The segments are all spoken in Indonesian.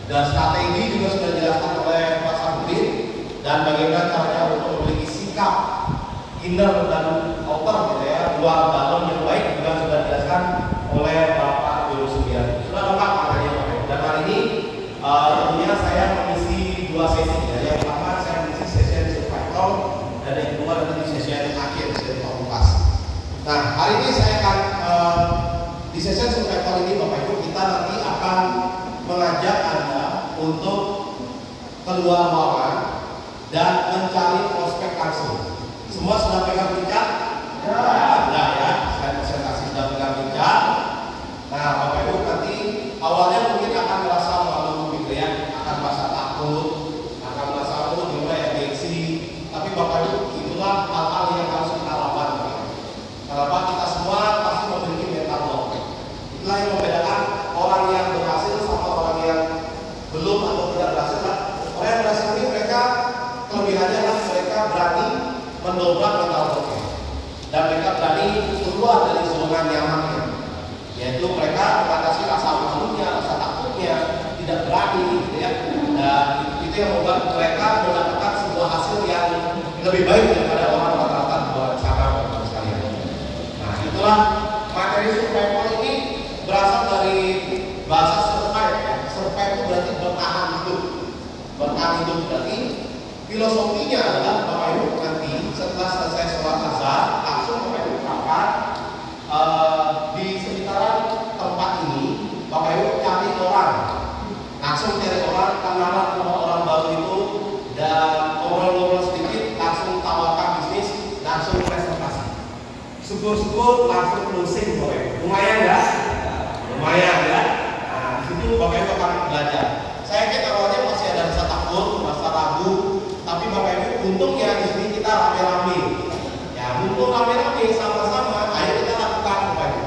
Dan strategi juga sudah dijelaskan oleh Pak Sabudin, dan bagaimana caranya untuk memiliki sikap inner dan outer gitu ya, luar dalam yang baik juga sudah dijelaskan oleh Bapak Guru Sugiarto. Sudah lengkap makanya Pak. Dan hari ini tentunya saya mengisi dua sesi ya. Yang pertama saya mengisi sesi survival, dan yang kedua nanti sesi akhir, sesi pamungkas. Nah, hari ini saya akan di sesi survival ini Bapak Ibu, kita nanti akan mengajak Anda untuk keluar ruangan dan mencari prospek langsung. Semua sudah pegang pincak? Ya. Nah ya, saya presentasi sudah pegang pincak. Nah, Bapak Ibu nanti awalnya mungkin akan merasa malu gitu ya, akan merasa takut, akan merasa gimana ya, gengsi. Tapi Bapak Ibu, itulah hal-hal yang harus kita lakukan. Kenapa? Kita semua pasti memiliki mental block. Itulah yang membedakan orang yang berhasil sama orang yang belum atau tidak berhasil. Orang yang berhasil ini mereka kelebihannya adalah mereka berani mendobrak mental blocknya, dan mereka berani keluar dari zona nyamannya, yaitu mereka mengatasi rasa malunya, rasa takutnya, tidak berani gitu ya. Dan itu yang membuat mereka mendapatkan sebuah hasil yang lebih baik daripada orang rata-rata di luar sana sekalian. Nah, itulah materi survival ini berasal dari bahasa survive. Survive itu berarti bertahan hidup. Bertahan hidup berarti filosofinya adalah Bapak Ibu nanti setelah selesai sholat asar langsung Bapak Ibu berangkat di sekitaran tempat ini. Bapak Ibu cari orang, langsung cari orang, kenalan sama orang baru itu, dan ngobrol-ngobrol sedikit, langsung tawarkan bisnis, langsung presentasi. Syukur-syukur langsung closing Bapak Ibu. Lumayan ya? Lumayan ya? Nah, disitu Bapak Ibu akan belajar. Saya yakin awalnya masih ada rasa takut, rasa ragu, tapi Bapak Ibu untungnya di sini kita rame-rame. Ya, mumpung rame-rame sama-sama, ayo kita lakukan Bapak Ibu.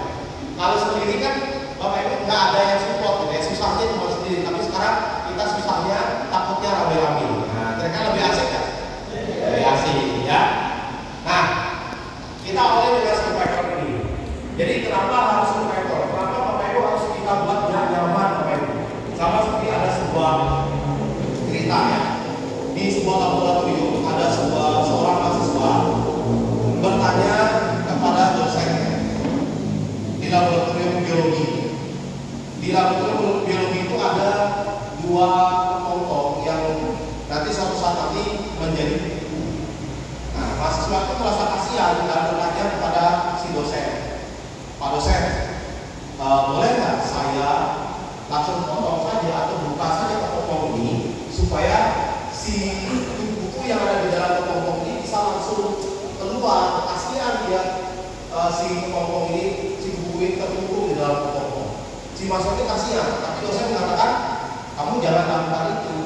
Kalau sendiri kan Bapak Ibu nggak ada yang support, gitu ya. Susahnya cuma sendiri. Tapi sekarang kita susahnya takutnya rame-rame. Nah, mereka lebih asik kan? Lebih asik, ya. Nah, kita awalnya dengan survival ini. Jadi kenapa harus survival? Kenapa Bapak Ibu harus kita buat nyaman Bapak Ibu? Sama seperti ada sebuah cerita ya. Di sebuah laboratorium ada seorang mahasiswa bertanya kepada dosennya di laboratorium biologi. Di laboratorium biologi itu ada dua kelompok yang nanti suatu saat nanti menjadi buku. Nah, mahasiswa itu merasa kasihan dan bertanya kepada si dosen, Pak dosen, boleh nggak saya langsung potong saja atau buka saja kelompok ini supaya si buku yang ada di dalam kelompok ini bisa langsung keluar. Kasihan dia si kelompok ini, si buku ini tertutup di dalam kelompok. Si mahasiswa kasihan, tapi dosen mengatakan kamu jangan lakukan itu.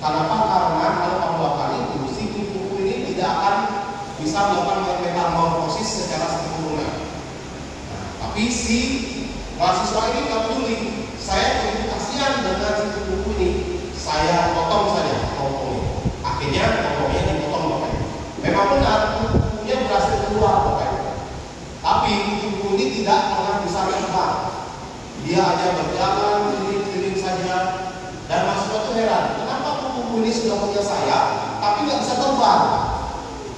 Kenapa? Karena kalau kamu lakukan itu, si buku ini tidak akan bisa melakukan metamorfosis secara sempurna. Nah, tapi si mahasiswa ini nggak peduli. Saya begitu kasihan dengan si buku ini, saya potong saja kelompoknya. Akhirnya kelompoknya dipotong Bapak Ibu. Memang benar bukunya berhasil keluar Bapak Ibu. Tapi buku ini tidak pernah bisa terbang. Dia hanya berjalan keliling-keliling saja. Dan mahasiswa itu heran, kenapa buku ini sudah punya sayap tapi nggak bisa terbang?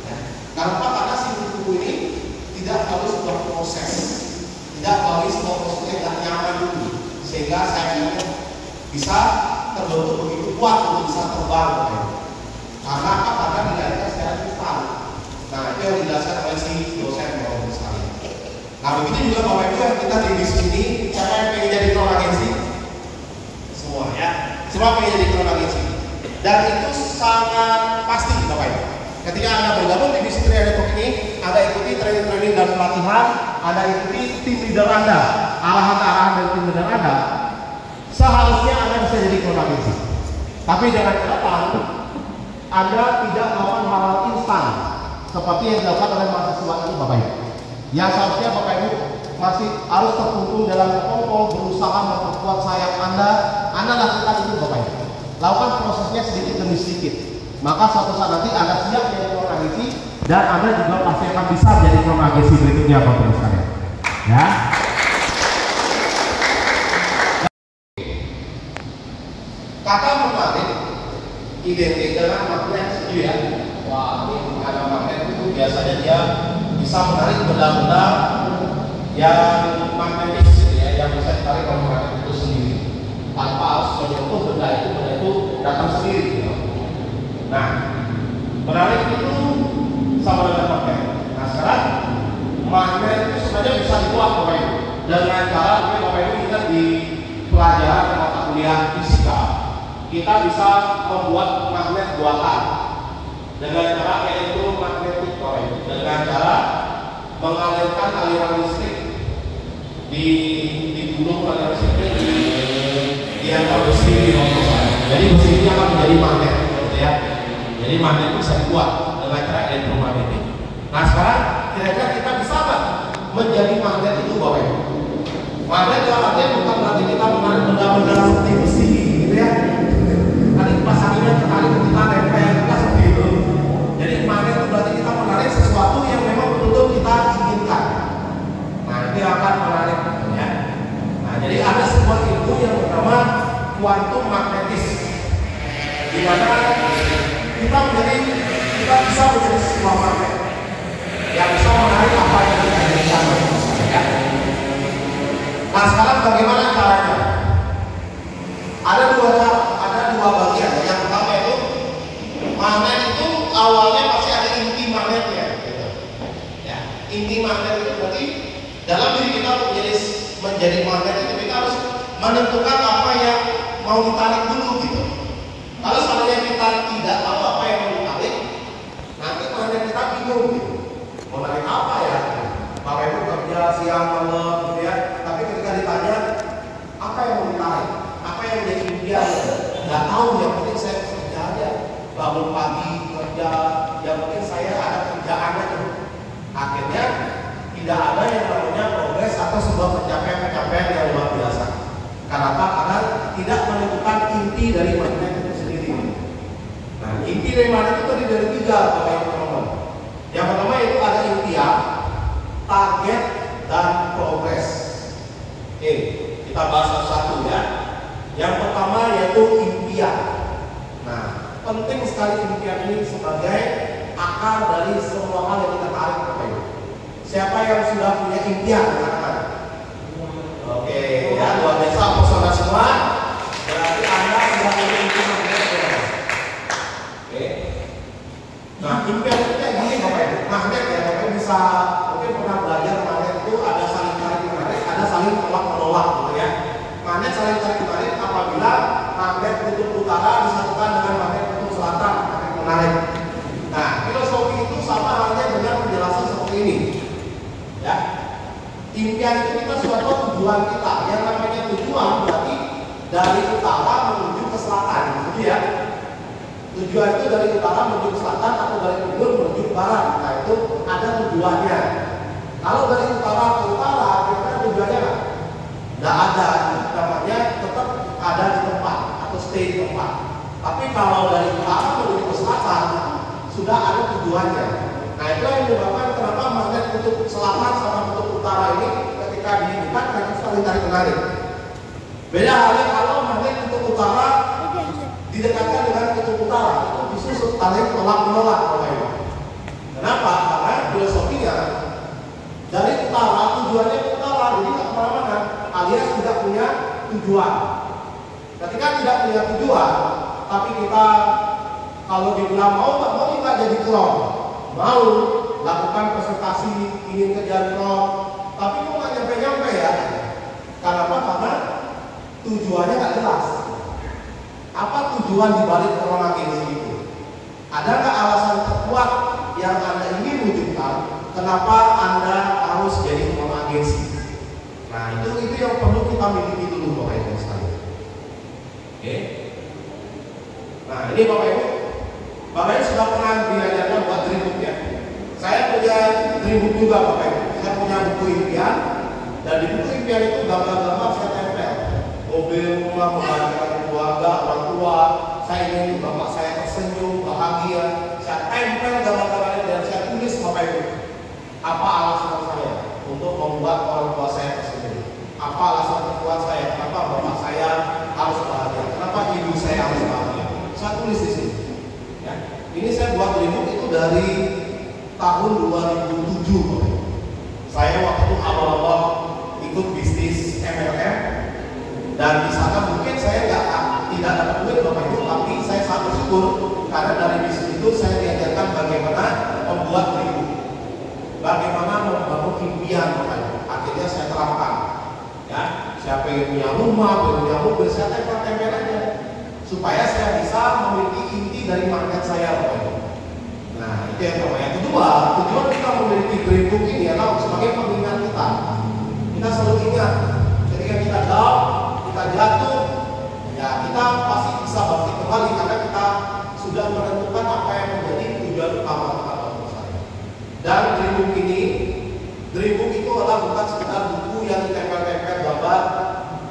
Ya. Kenapa? Karena si buku ini tidak harus berproses, tidak harus sebuah proses yang nyaman dulu, sehingga sayapnya bisa terbentuk begitu kuat untuk bisa terbang. Karena apa? Karena dilahirkan secara instan. Nah, itu yang dijelaskan oleh si dosen Bapak sekalian. Nah, begitu juga Bapak Ibu yang kita di bisnis ini, siapa yang pengen jadi ketua agensi? Semua ya. Semua pengen jadi ketua agensi. Dan itu sangat pasti Bapak Ibu. Ketika Anda bergabung di bisnis Network ini, Anda ikuti training-training dan pelatihan, Anda ikuti tim leader Anda, arahan-arahan dari tim leader Anda, seharusnya Anda bisa jadi ketua agensi. Tapi dengan catatan, Anda tidak melakukan hal-hal instan seperti yang dilakukan oleh mahasiswa ini Bapak Ibu. Yang seharusnya Bapak Ibu masih harus terkumpul dalam kelompok, berusaha memperkuat sayap Anda lakukan itu Bapak Ibu. Lakukan prosesnya sedikit demi sedikit. Maka suatu saat nanti Anda siap jadi ketua agensi, dan Anda juga pasti akan bisa menjadi ketua agensi berikutnya Bapak Ibu sekalian. Ya. Kata menarik identik dengan magnet, setuju ya? Wah, ini ada magnet itu biasanya dia bisa menarik benda-benda yang magnetis gitu ya, yang bisa ditarik oleh magnet itu sendiri tanpa harus menyentuh benda itu datang sendiri gitu. Nah, menarik itu sama dengan magnet. Nah, sekarang magnet itu sebenarnya bisa dibuat Bapak Ibu dengan cara Bapak Ibu ingat di pelajaran mata kuliah fisika, kita bisa membuat magnet buatan dengan cara elektromagnetik Bapak Ibu, dengan cara mengalirkan aliran listrik di gunung aliran listrik di antara besi di longsoran. Jadi besi ini akan menjadi magnet gitu ya. Jadi magnet itu bisa dibuat dengan cara elektromagnetik. Nah sekarang kira-kira kita bisa nggak menjadi magnet itu Bapak Ibu? Magnet dalam artian bukan berarti kita menarik benda-benda seperti besi gitu ya. Nanti pas anginnya tertarik kita nempel kita seperti itu. Jadi magnet itu berarti kita menarik sesuatu yang memang betul-betul kita inginkan. Nah itu akan menarik ya. Nah jadi ada sebuah ilmu yang bernama kuantum magnetis, di mana kita bisa menjadi sebuah magnet yang bisa menarik apa yang kita inginkan. Ya. Nah sekarang bagaimana caranya? Ada dua bagian. Yang pertama itu magnet itu awalnya pasti ada inti magnetnya. Gitu. Ya, inti magnet itu berarti dalam diri kita untuk menjadi magnet itu kita harus menentukan apa yang mau ditarik dulu gitu. Kalau seandainya kita tidak tahu apa yang mau ditarik, nanti magnet kita bingung gitu. Mau narik apa ya? Bapak Ibu kerja siang malam gitu ya. Tapi ketika ditanya apa yang mau ditarik, apa yang menjadi impian, nggak tahu. Yang penting saya kerja aja, bangun pagi kerja, yang penting saya ada kerjaan aja. Akhirnya tidak ada yang namanya progres atau sebuah pencapaian yang luar biasa. Kenapa? Karena tidak menentukan inti dari magnet itu sendiri. Nah, inti dari magnet itu tadi dari 3 Bapak Ibu teman-teman. Yang pertama itu ada impian, target, dan progres. Oke, kita bahas satu-satu ya. Yang pertama yaitu impian. Nah, penting sekali impian ini sebagai akar dari semua hal yang kita tarik Bapak Ibu. Siapa yang sudah punya impian? Katakan. Oke, ya luar biasa pesona semua. Berarti Anda sudah punya impian. Oke. Nah, impian itu kayak gini Bapak Ibu. Magnet ya, Bapak Ibu bisa mungkin pernah belajar magnet itu ada saling tarik menarik, ada saling tolak menolak gitu ya. Magnet saling tarik menarik apabila magnet kutub utara disatukan dengan magnet kutub selatan, tarik menarik. Nah, filosofi itu sama halnya dengan penjelasan seperti ini. Ya, impian itu kita sudah tahu tujuan kita. Yang namanya tujuan berarti dari utara menuju ke selatan, gitu ya. Tujuan itu dari utara menuju ke selatan atau dari timur menuju ke barat. Nah itu ada tujuannya. Kalau dari utara ke utara, kira-kira tujuannya nggak? Nggak ada. Namanya tetap ada di tempat atau stay di tempat. Tapi kalau dari utara menuju ke selatan, sudah ada tujuannya. Nah itu yang menyebabkan kenapa magnet kutub selatan sama kutub utara ini ketika dihidupkan mereka saling tarik menarik. Beda halnya kalau magnet kutub utara didekatkan dengan kutub utara, itu justru saling tolak menolak. Kenapa? Karena filosofinya dari utara tujuannya ke utara, jadi nggak kemana-mana, alias tidak punya tujuan. Ketika tidak punya tujuan, tapi kita kalau dibilang mau nggak jadi klon, mau lakukan presentasi ingin kejar klon, tapi kok nggak nyampe ya? Kenapa? Karena tujuannya nggak jelas. Apa tujuan dibalik klon agensi itu? Ada nggak alasan terkuat yang Anda ingin wujudkan? Kenapa Anda harus jadi klon agensi? Nah itu yang perlu kita miliki dulu Bapak Ibu sekalian. Oke. Nah ini Bapak Ibu sudah pernah diajarkan buat dream book ya. Saya punya dream book juga Bapak Ibu. Saya punya buku impian, dan di buku impian itu gambar-gambar saya tempel. Mobil, rumah, membahagiakan keluarga, orang tua. Saya ingin bapak saya tersenyum, bahagia. Saya tempel gambar-gambarnya dan saya tulis Bapak Ibu. Apa alasan saya untuk membuat orang tua saya tersenyum? Apa alasan terkuat saya? Kenapa bapak saya harus bahagia? Kenapa ibu saya dari tahun 2007. Saya waktu itu awal-awal ikut bisnis MLM, dan di sana mungkin saya tidak dapat duit Bapak Ibu, tapi saya sangat bersyukur karena dari bisnis itu saya diajarkan bagaimana membuat ribu, bagaimana membangun impian Bapak Ibu. Akhirnya saya terapkan. Ya, saya pengen punya rumah, pengen punya mobil, saya tempel-tempel aja supaya saya bisa memiliki inti dari market saya Bapak Ibu. Nah, itu yang pertama. Yang kedua, tujuan kita memiliki dream book ini adalah sebagai pengingat kita. Kita selalu ingat ketika kita down, kita jatuh, ya kita pasti bisa bangkit kembali karena kita sudah menentukan apa yang menjadi tujuan utama atau saya. Dan dream book itu adalah bukan sekedar buku yang ditempel-tempel gambar,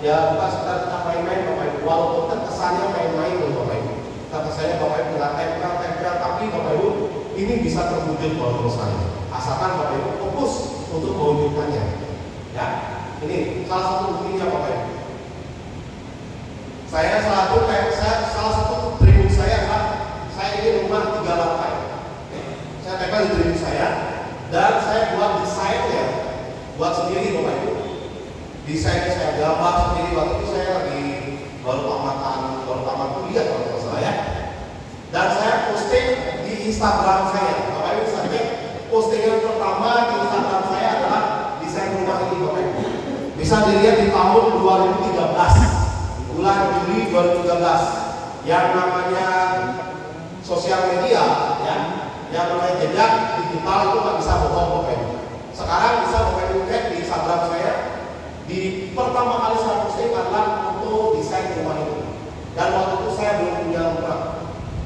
ya bukan sekedar kita main-main Bapak Ibu. Walaupun terkesannya main-main Bapak Ibu, terkesannya Bapak Ibu nggak tempel-tempel, tapi Bapak Ibu ini bisa terwujud menurut saya. Asalkan Bapak Ibu fokus untuk mewujudkannya. Ya, ini salah satu buktinya Bapak Ibu. Salah satu dream saya adalah saya ingin rumah 3 lantai. Saya tempel di dream saya dan saya buat desainnya, buat sendiri Bapak Ibu. Desainnya saya gambar sendiri. Waktu itu saya lagi baru tamat kuliah kalau tidak salah ya. Dan saya posting di Instagram saya. Bapak Ibu bisa cek postingan pertama di Instagram saya adalah desain rumah ini Bapak Ibu. Bisa dilihat di tahun 2013, bulan Juli 2013. Yang namanya sosial media, ya, yang namanya jejak digital itu nggak bisa bohong Bapak Ibu. Sekarang bisa Bapak Ibu cek di Instagram saya. Di pertama kali saya posting adalah untuk desain rumah itu. Dan waktu itu saya belum punya rumah.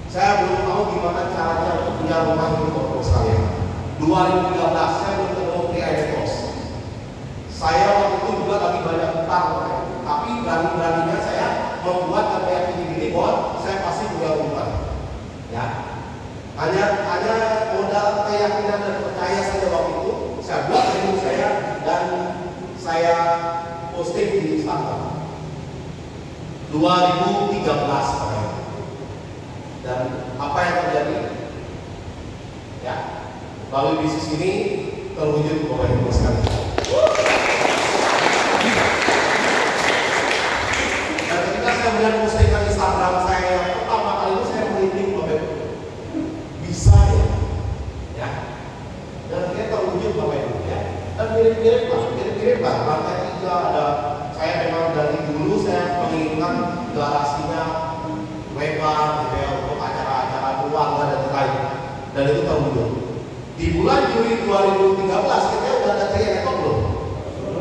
Saya belum tahu gimana caranya untuk punya rumah itu Bapak sekalian. 2013 saya belum ketemu Creative. Saya waktu itu juga lagi banyak utang, tapi berani-beraninya saya membuat dan meyakini diri bahwa saya pasti punya rumah. Ya, hanya modal keyakinan dan percaya saja waktu itu saya buat diri saya dan saya posting di Instagram 2013. Dan apa yang terjadi? Ya, melalui bisnis ini terwujud Bapak Ibu sekalian. Dan ketika saya melihat postingan Instagram saya yang pertama kali itu saya merinding Bapak Ibu. Bisa ya? Dan akhirnya terwujud Bapak Ibu ya. Dan mirip-mirip lah. Lantai 3 ada. Saya memang dari dulu saya menginginkan garasinya lebar gitu ya, untuk acara-acara keluarga dan lain, dan itu terwujud. Di bulan Juli 2013 kita udah ada Creative belum?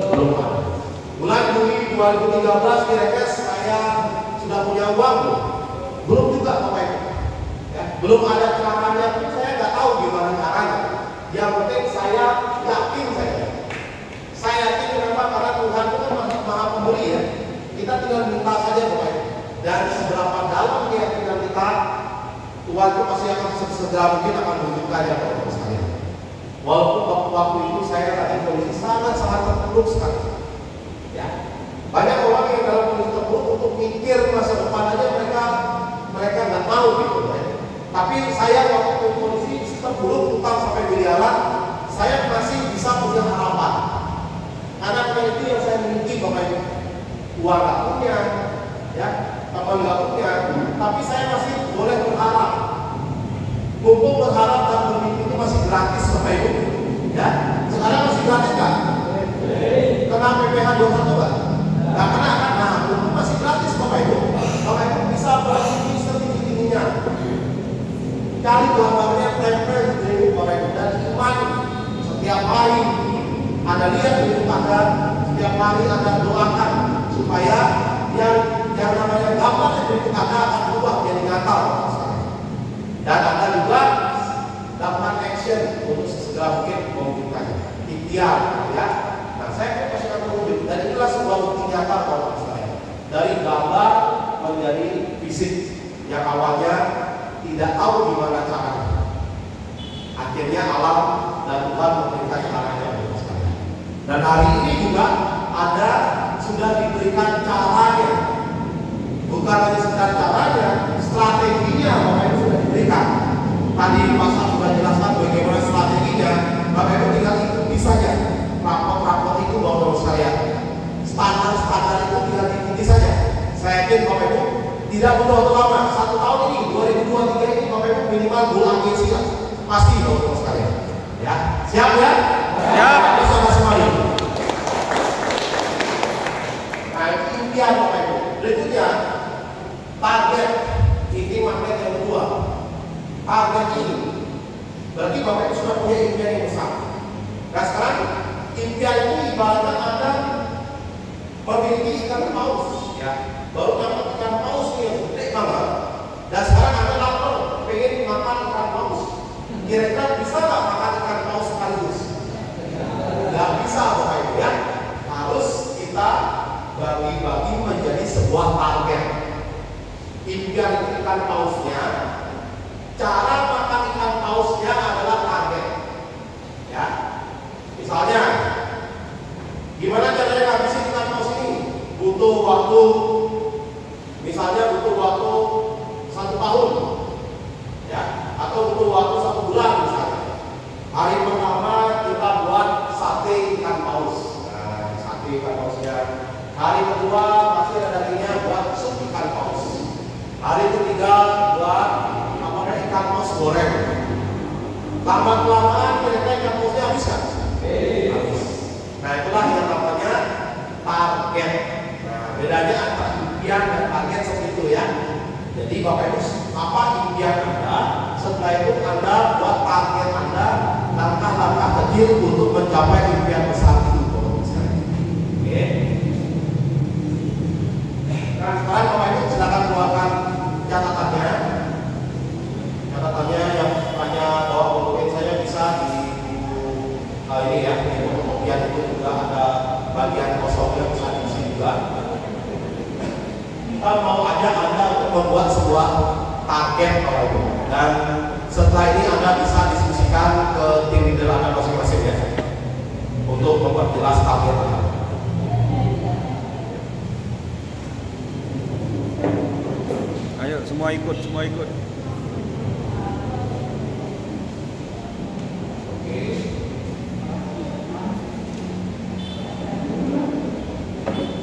Belum ada. Bulan Juli 2013 kira-kira saya sudah punya uang belum juga Bapak Ibu. Ya, belum ada caranya pun saya nggak tahu gimana caranya. Yang penting saya yakin saja. Saya yakin kenapa? Karena Tuhan itu kan Maha Pemberi ya. Kita tinggal minta saja Bapak Ibu. Dan seberapa dalam keyakinan kita, Tuhan itu pasti akan segera mungkin akan menunjukkannya Bapak sekalian. Walaupun waktu itu saya lagi kondisi sangat-sangat terpuruk sekali. Ya, banyak orang yang dalam kondisi terpuruk untuk mikir masa depan aja mereka nggak tahu gitu ya. Tapi saya waktu itu kondisi terpuruk, utang sampai miliaran, saya masih bisa punya harapan. Karena itu yang saya miliki Bapak Ibu. Uang nggak punya, ya. Teman nggak punya, tapi saya masih boleh berharap. Mumpung berharap dan bermimpi itu masih gratis Bapak Ibu. Ya, sekarang masih gratis kan? Kena PPh 21 kan? Nggak kena kan? Nah, mumpung masih gratis Bapak Ibu. Bapak Ibu bisa bermimpi setinggi-tingginya. Cari gambarnya tempel di Bapak Ibu dan iman setiap hari. Anda lihat di Anda, setiap hari Anda doakan supaya yang namanya gambar yang berikut Anda akan berubah menjadi nyata. Dan Anda juga dapat action untuk segera mungkin mewujudkannya. Ikhtiar, ya. Nah, saya pasti akan mewujud. Dan itulah sebuah bukti nyata kalau saya. Dari gambar menjadi fisik yang awalnya tidak tahu gimana caranya. Akhirnya alam dan Tuhan memberikan caranya. Dan hari ini juga ada sudah diberikan caranya. Bukan hanya sekedar caranya, strateginya Bapak Ibu sudah diberikan. Tadi Pastor sudah jelas yakin Bapak Ibu tidak butuh waktu lama. 1 tahun ini 2023 ini Bapak Ibu minimal goal agensi lah. Pasti Bapak Ibu sekalian. Ya, siap ya? Siap. Sama-sama ini. Nah, itu impian Bapak Ibu. Berikutnya target. Ini magnet yang kedua. Target ini. Berarti Bapak Ibu sudah punya impian yang besar. Nah sekarang impian ini ibaratnya Anda memiliki ikan paus, ya. Baru dapat ikan paus yang gede banget. Dan sekarang Anda lapar, pengen makan ikan paus. Kira-kira bisa nggak makan ikan paus sekaligus? Nggak bisa Bapak Ibu ya. Harus kita bagi-bagi menjadi sebuah target. Impian ikan pausnya, cara makan ikan pausnya adalah target. Ya, misalnya, gimana caranya ngabisin ikan paus ini? Butuh waktu, misalnya butuh waktu 1 tahun, ya, atau butuh waktu 1 bulan misalnya. Hari pertama kita buat sate ikan paus. Nah, sate ikan pausnya. Hari kedua masih ada dagingnya, buat sup ikan paus. Hari ketiga buat ikan paus goreng. Lama-kelamaan kira-kira ikan pausnya habis kan? Habis. Nah itulah yang namanya target. Nah bedanya antara impian dan target seperti itu ya. Jadi Bapak Ibu, apa impian Anda? Setelah itu Anda buat target Anda, langkah-langkah kecil untuk mencapai impian besar itu. Oke. Nah sekarang Bapak Ibu silakan keluarkan catatannya. Catatannya yang hanya bawa pulpen saya bisa di ini ya, di fotokopian itu juga ada bagian kosongnya bisa diisi juga. Kita mau ajak Anda untuk membuat sebuah target Bapak Ibu. Dan setelah ini Anda bisa diskusikan ke tim leader Anda masing-masing ya, untuk memperjelas target Anda. Ayo semua ikut, semua ikut.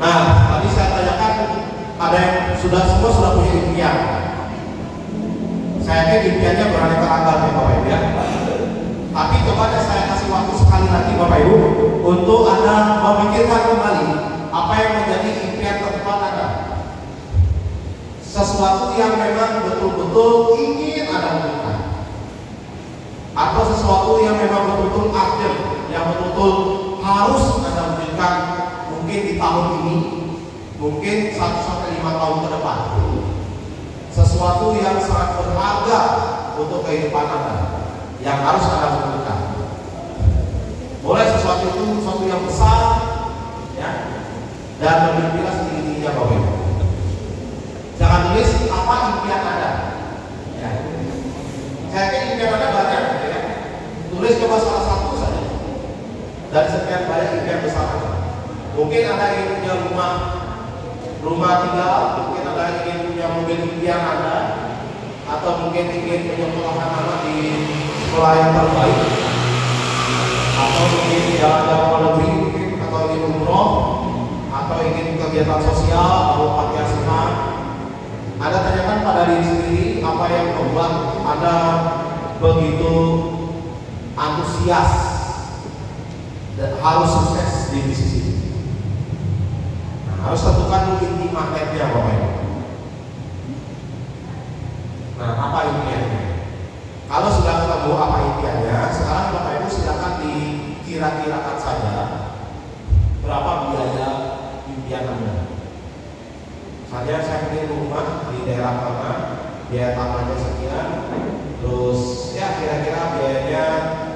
Nah, tadi saya tanyakan ada yang semua sudah punya impian. Saya yakin impiannya beraneka ragam ya Bapak Ibu ya. Tapi coba saya kasih waktu sekali lagi Bapak Ibu untuk Anda memikirkan kembali apa yang menjadi impian terdepan Anda. Sesuatu yang memang betul-betul ingin Anda wujudkan, atau sesuatu yang memang betul-betul urgent, yang betul-betul harus Anda wujudkan. Mungkin di tahun ini, mungkin 1-5 tahun ke depan. Sesuatu yang sangat berharga untuk kehidupan Anda, yang harus Anda wujudkan. Boleh sesuatu itu sesuatu yang besar, ya, dan memilikilah sendirinya Bapak Ibu. Jangan tulis apa impian Anda. Ya. Saya yakin impian Anda banyak, ya. Tulis coba salah satu saja dari sekian banyak impian besar Anda. Mungkin Anda ingin punya rumah tinggal, mungkin Anda ingin punya mobil impian Anda, atau mungkin ingin menyekolahkan anak di sekolah yang terbaik, atau mungkin jalan-jalan ke negeri, mungkin, atau ingin umroh, atau ingin kegiatan sosial, atau panti asuhan. Anda tanyakan pada diri sendiri apa yang membuat Anda begitu antusias dan harus sukses di bisnis ini. Harus tentukan inti magnetnya Bapak Ibu. Nah, apa impiannya? Kalau sudah ketemu apa impiannya, sekarang Bapak Ibu silakan dikira-kirakan saja berapa biaya impian Anda. Misalnya saya ingin rumah di daerah mana, biaya tanahnya sekian, terus ya kira-kira biayanya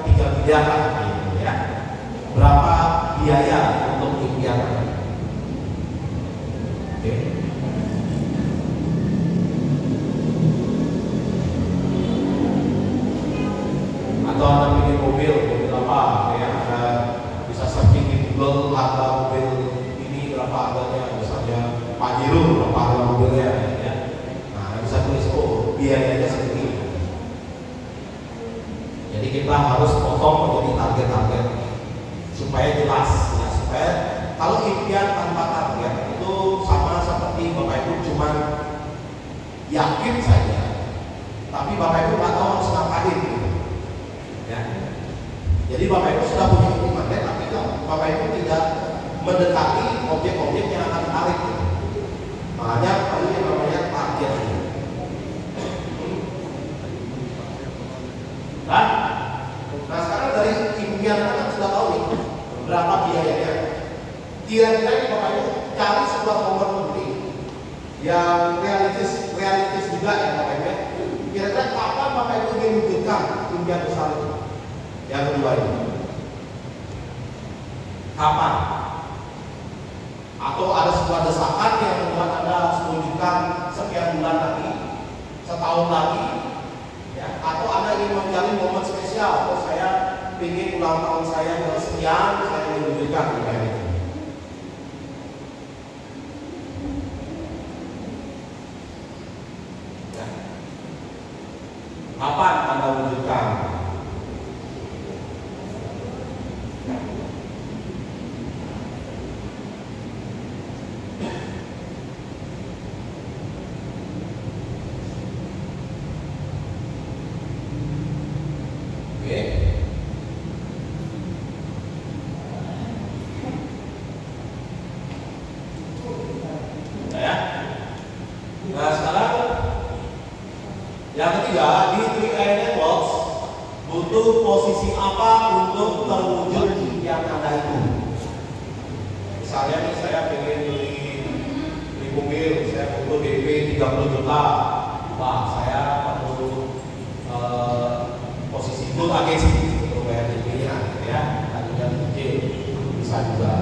3 miliar lah, gitu ya. Berapa biaya untuk impian Anda? Atau Anda pilih mobil apa? Ya, Anda bisa searching di Google harga mobil ini berapa harganya, misalnya Pajero berapa harga mobilnya, ya. Nah, bisa tulis biayanya segini. Jadi kita harus potong menjadi target-target supaya jelas, ya, supaya kalau impian tanpa target itu sama seperti Bapak Ibu cuma yakin saja, tapi Bapak Ibu nggak tahu harus ngapain gitu. Ya. Jadi Bapak Ibu sudah punya iman, tapi Bapak Ibu tidak mendekati objek-objek yang akan ditarik gitu. Makanya perlu yang namanya target. Nah sekarang dari impian kan sudah tahu nih berapa biayanya. Kira-kira ini Bapak Ibu cari sebuah momen penting yang realistis juga ya Bapak Ibu. Kira-kira kapan Bapak Ibu ingin wujudkan impian besar itu? Yang kedua ini, kapan? Atau ada sebuah desakan yang membuat Anda harus mewujudkan sekian bulan lagi, setahun lagi, ya? Atau Anda ingin menjalin momen spesial? Oh saya ingin ulang tahun saya yang sekian, saya ingin mewujudkan impian itu. Kapan Anda wujudkan? Oke. Ya. Nah sekarang yang ketiga, di 3i Networks butuh posisi apa untuk terwujud impian Anda itu? Misalnya nih saya pengen beli mobil, saya butuh DP 30 juta. Wah, saya perlu posisi gold agency untuk bayar DP-nya, ya. Tadinya kecil, bisa juga.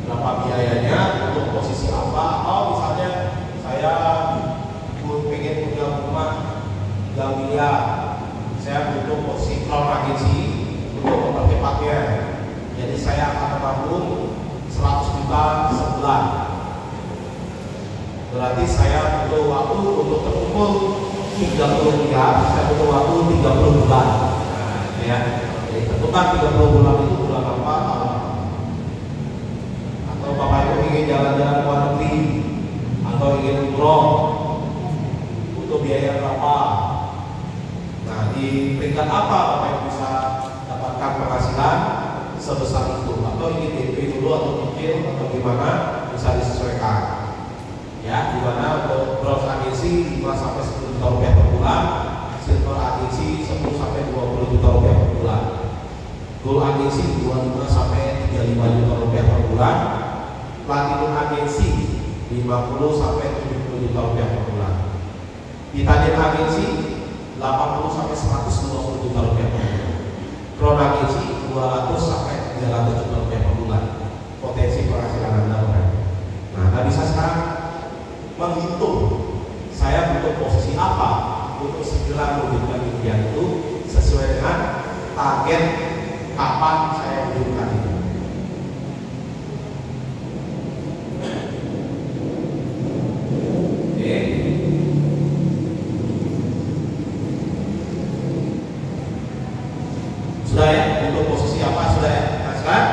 Berapa biayanya untuk posisi apa? Atau misalnya saya pengen punya rumah 3 miliar, saya butuh posisi crown agency untuk mempercepatnya. Jadi saya akan menabung 100 juta sebulan. Berarti saya butuh waktu untuk terkumpul 30 miliar, saya butuh waktu 30 bulan. Nah, ya. Jadi tentukan 30 bulan itu bulan apa? Atau Bapak Ibu ingin jalan-jalan ke luar negeri, atau ingin umroh, butuh biaya berapa? Nah, di peringkat apa Bapak Ibu bisa dapatkan penghasilan sebesar itu? Atau ingin DP dulu atau cicil atau gimana? Bisa disesuaikan. Ya, di mana untuk bronze agensi 5 sampai 10 juta rupiah per bulan, silver agensi 10 sampai 20 juta rupiah per bulan, gold agensi 25 sampai 35 juta rupiah per bulan, platinum agensi 50 sampai 70 juta rupiah per bulan. Titanium agensi 80 sampai 120 juta rupiah per bulan. Crown agensi 200 sampai 300 juta rupiah per bulan. Potensi penghasilan Anda berapa? Nah, Anda bisa sekarang menghitung saya butuh posisi apa untuk segera mewujudkan impian itu sesuai dengan target kapan saya wujudkan itu. Oke. Sudah ya, untuk posisi apa sudah ya? Nah sekarang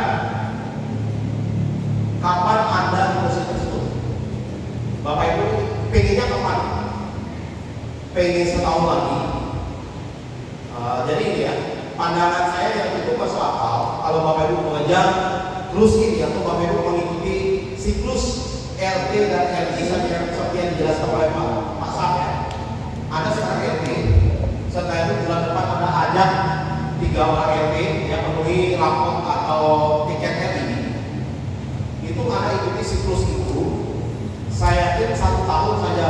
kapan Anda di posisi tersebut? Bapak Ibu pengennya kapan? Pengen setahun lagi. Jadi ini ya, pandangan saya yang itu masuk akal. Kalau Bapak Ibu mengejar terus ini atau Bapak Ibu mengikuti siklus RT dan RI seperti yang dijelaskan oleh Pak Sam ya. Ada sekarang RT, setelah itu bulan depan Anda ajak 3 orang RT yang memenuhi rapot atau tiket RI. Itu Anda ikuti siklus itu. Saya yakin 1 tahun saja,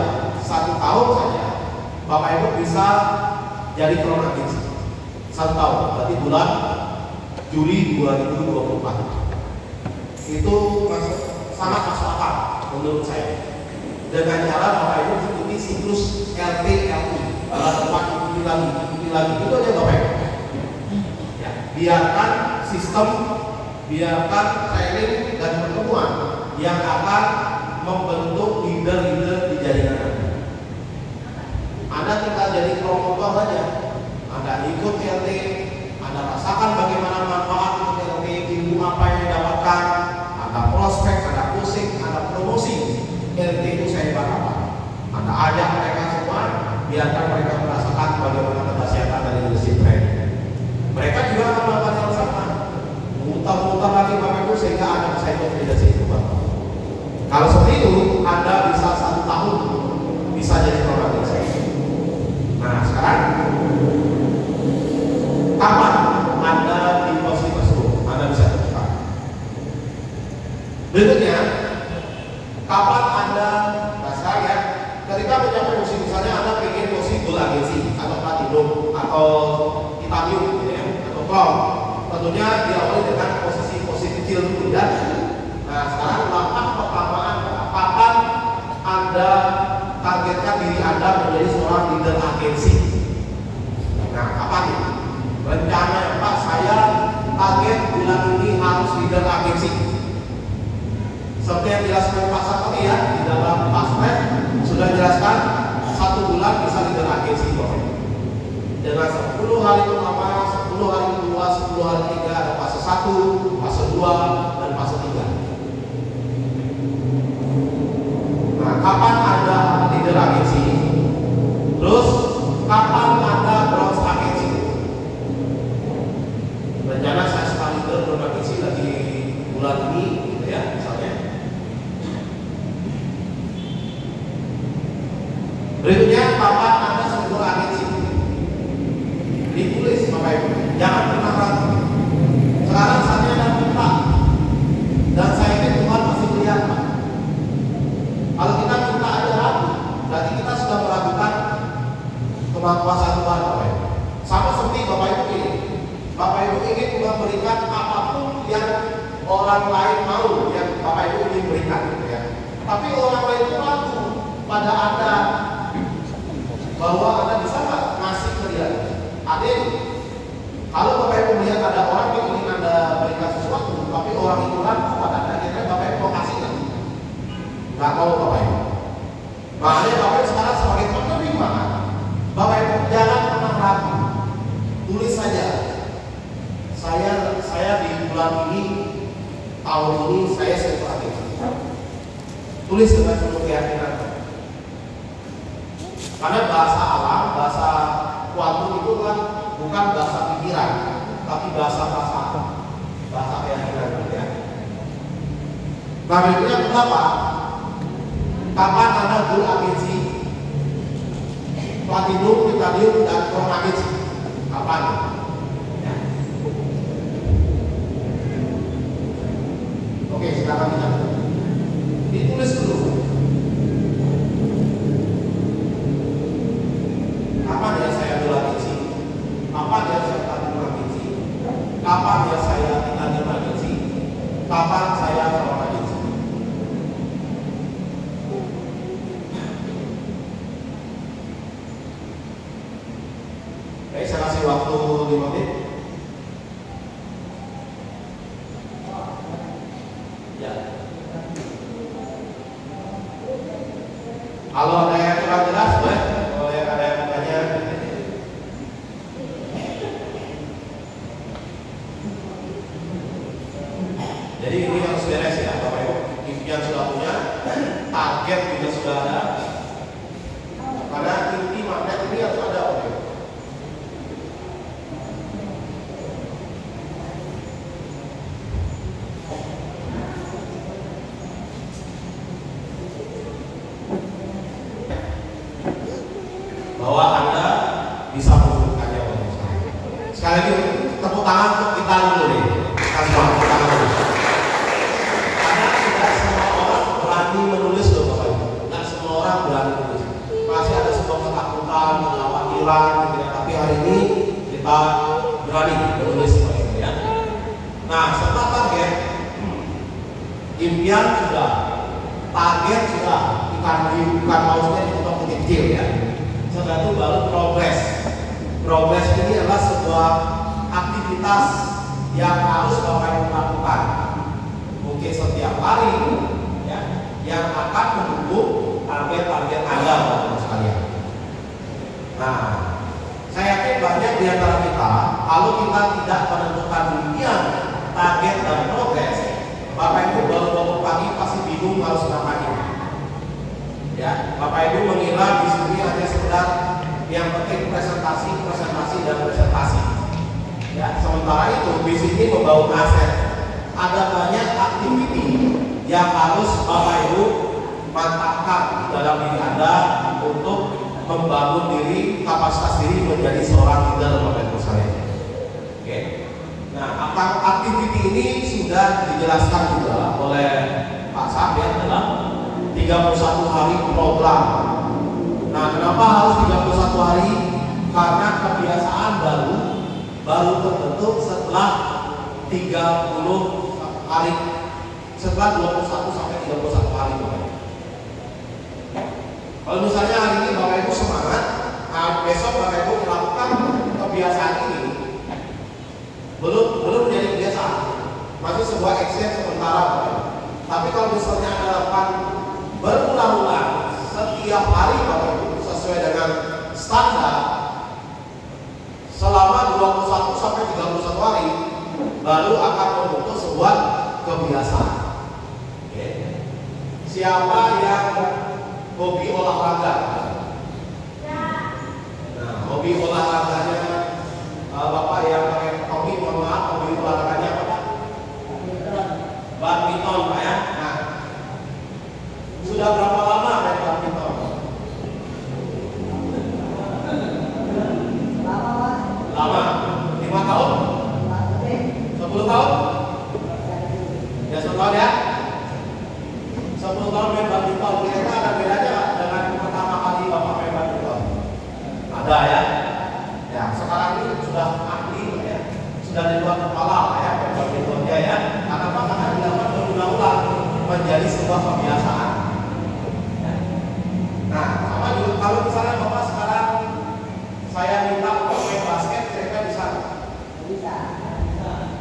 Bapak Ibu bisa jadi crown agency. 1 tahun, berarti bulan Juli 2024. Itu sangat masuk akal menurut saya. Dengan cara Bapak Ibu ikuti siklus RT RI, bulan depan ikuti lagi, itu aja Bapak Ibu. Ya, biarkan sistem, biarkan training dan pertemuan yang akan membentuk leader-leader di jaringan Anda. Anda tinggal jadi promotor saja. Anda ikut RT, Anda rasakan bagaimana manfaat untuk RT, ilmu apa yang didapatkan, Anda prospek, Anda pusing, Anda promosi. RT itu sehebat apa. Anda ajak mereka semua, biarkan mereka merasakan bagaimana kedahsyatan dari leadership training. Mereka juga akan melakukan yang sama, mutar-mutar lagi Bapak Ibu sehingga Anda bisa ikut leadership itu. Kalau seperti itu, Anda bisa 1 tahun bisa jadi organisasi. Nah sekarang, kapan Anda di posisi tersebut? Anda bisa terbuka. Berikutnya, kapan Anda, nah sekarang ya, ketika mencapai posisi misalnya Anda ingin posisi gold agency atau platinum atau titanium gitu ya, atau crown, tentunya diawali dengan posisi kecil dulu ya. Nah sekarang langkah pertama Anda, kapan Anda targetkan diri Anda menjadi seorang leader agensi? Nah kapan ini? Rencana Pak, saya target bulan ini harus leader agensi. Seperti yang dijelaskan Pak Sakti ya, di dalam passport sudah jelaskan 1 bulan bisa leader agensi dengan 10 hari pertama, 10 hari kedua, 10 hari ketiga, ada fase 1, fase 2, dan fase 3. Nah, kapan Anda leader agensi? Terus, kapan Anda bronze agensi? Rencana saya sekali leader bronze agensi lagi bulan ini, gitu ya, misalnya. Berikutnya, kapan Anda silver agensi? Ditulis Bapak Ibu, jangan pernah ragu. Sekarang saatnya Anda minta, dan saya ini Tuhan masih melihat Pak. Kalau kita minta aja ragu, berarti kita sudah meragukan kemampuan Tuhan Bapak Ibu. Sama seperti Bapak Ibu ini, Bapak Ibu ingin Tuhan berikan apapun yang orang lain mau, yang Bapak Ibu ingin berikan, gitu ya. Tapi orang lain itu ragu pada Anda bahwa Anda bisa nggak ngasih ke dia. Adil, kalau Bapak Ibu melihat ada orang yang ingin Anda berikan sesuatu, tapi orang itu ragu pada Anda, kira-kira Bapak Ibu mau kasih nggak? Nggak mau Bapak Ibu. Makanya Bapak Ibu sekarang sebagai penerima, Bapak Ibu jangan pernah ragu. Tulis saja. Saya di bulan ini, tahun ini saya sesuatu. Tulis dengan penuh keyakinan. Karena bahasa alam, bahasa kuantum itu kan bukan bahasa pikiran, tapi bahasa keyakinan ya. Nah berikutnya kenapa? Kapan Anda gold agensi, platinum, titanium, dan crown agensi? Kapan? Ya. Oke, sekarang kita ditulis dulu. Kapan ya saya gold agensi? Kapan ya saya platinum agensi? Kapan ya saya titanium agensi? Kapan saya crown agensi? Baik, saya kasih waktu 5 menit. Ya. Kalau ada yang kurang jelas, boleh. Kalau ada yang bertanya. Jadi ini harus beres ya, Bapak Ibu. Impian sudah punya, target juga sudah ada. Karena inti magnet ini harus ada, Bapak Ibu. Bahwa Anda bisa mewujudkannya. Sekali lagi tepuk tangan untuk kita dulu nih. Kita semua tepuk tangan dulu. Karena tidak semua orang berani menulis loh Bapak Ibu. Tidak semua orang berani menulis. Masih ada sebuah ketakutan, kekhawatiran, gitu ya. Tapi hari ini kita berani menulis Bapak Ibu ya. Nah, setelah target, impian sudah, target sudah, bukan maksudnya untuk kecil ya. Setelah itu baru progres. Progres ini adalah sebuah aktivitas yang harus Bapak Ibu lakukan. Mungkin setiap hari ya, yang akan mendukung target-target Anda Bapak Ibu sekalian. Nah, saya yakin banyak di antara kita, kalau kita tidak menentukan impian, target dan progres, Bapak Ibu baru bangun pagi pasti bingung harus ngapain. Ya, sementara itu bis ini membawa aset. Ada banyak aktiviti yang harus Bapak Ibu mantapkan dalam diri Anda untuk membangun diri, kapasitas diri menjadi seorang leader Bapak Ibu sekalian. Oke. Nah, aktiviti ini sudah dijelaskan juga oleh Pak Sabet dalam 31 hari program. Nah, kenapa harus 31 hari? Karena kebiasaan baru terbentuk setelah 30 hari, setelah 21 sampai 31 hari. Kalau misalnya hari ini Bapak Ibu semangat, besok Bapak Ibu melakukan kebiasaan ini, belum menjadi kebiasaan, masih sebuah action sementara Bapak Ibu. Tapi kalau misalnya Anda lakukan berulang-ulang setiap hari Bapak Ibu sesuai dengan standar selama 21 sampai 31 hari, baru akan membentuk sebuah kebiasaan. Oke. Siapa yang hobi olahraga? Nah, hobi olahraganya Bapak yang pakai hobi, mohon maaf, hobi olahraganya apa Pak? Badminton Pak ya. Nah, sudah berapa lama main badminton? Lama. 5 tahun? 10 tahun? Ya 10 tahun ya? 10 tahun main badminton. Kira-kira ada bedanya nggak dengan pertama kali Bapak main badminton? Ada ya? Ya, sekarang ini sudah ahli ya, sudah di luar kepala ya main badmintonnya ya. Karena apa? Karena dilakukan berulang-ulang menjadi sebuah kebiasaan. Nah, sama juga kalau misalnya Bapak sekarang saya minta untuk main basket, kira-kira bisa? Bisa.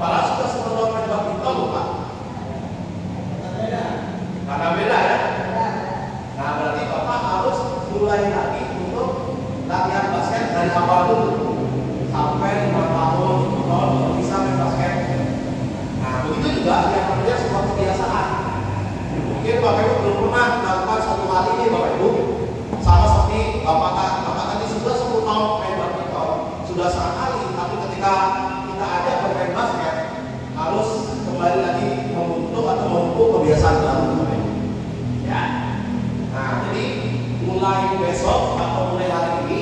Padahal sudah 10 tahun main badminton loh Pak. Karena beda ya. Nah, berarti Bapak harus mulai lagi untuk latihan basket dari awal dulu sampai 5 tahun, 10 tahun untuk bisa main basket. Nah, begitu juga yang namanya sebuah kebiasaan. Mungkin Bapak Ibu belum pernah melakukan satu kali ini Bapak Ibu, sama seperti Bapak tadi sudah 10 tahun main badminton, sudah sekali, tapi ketika kita ada bermain basket harus kembali lagi membentuk atau memupuk kebiasaan baru. Ya. Nah, jadi mulai besok atau mulai hari ini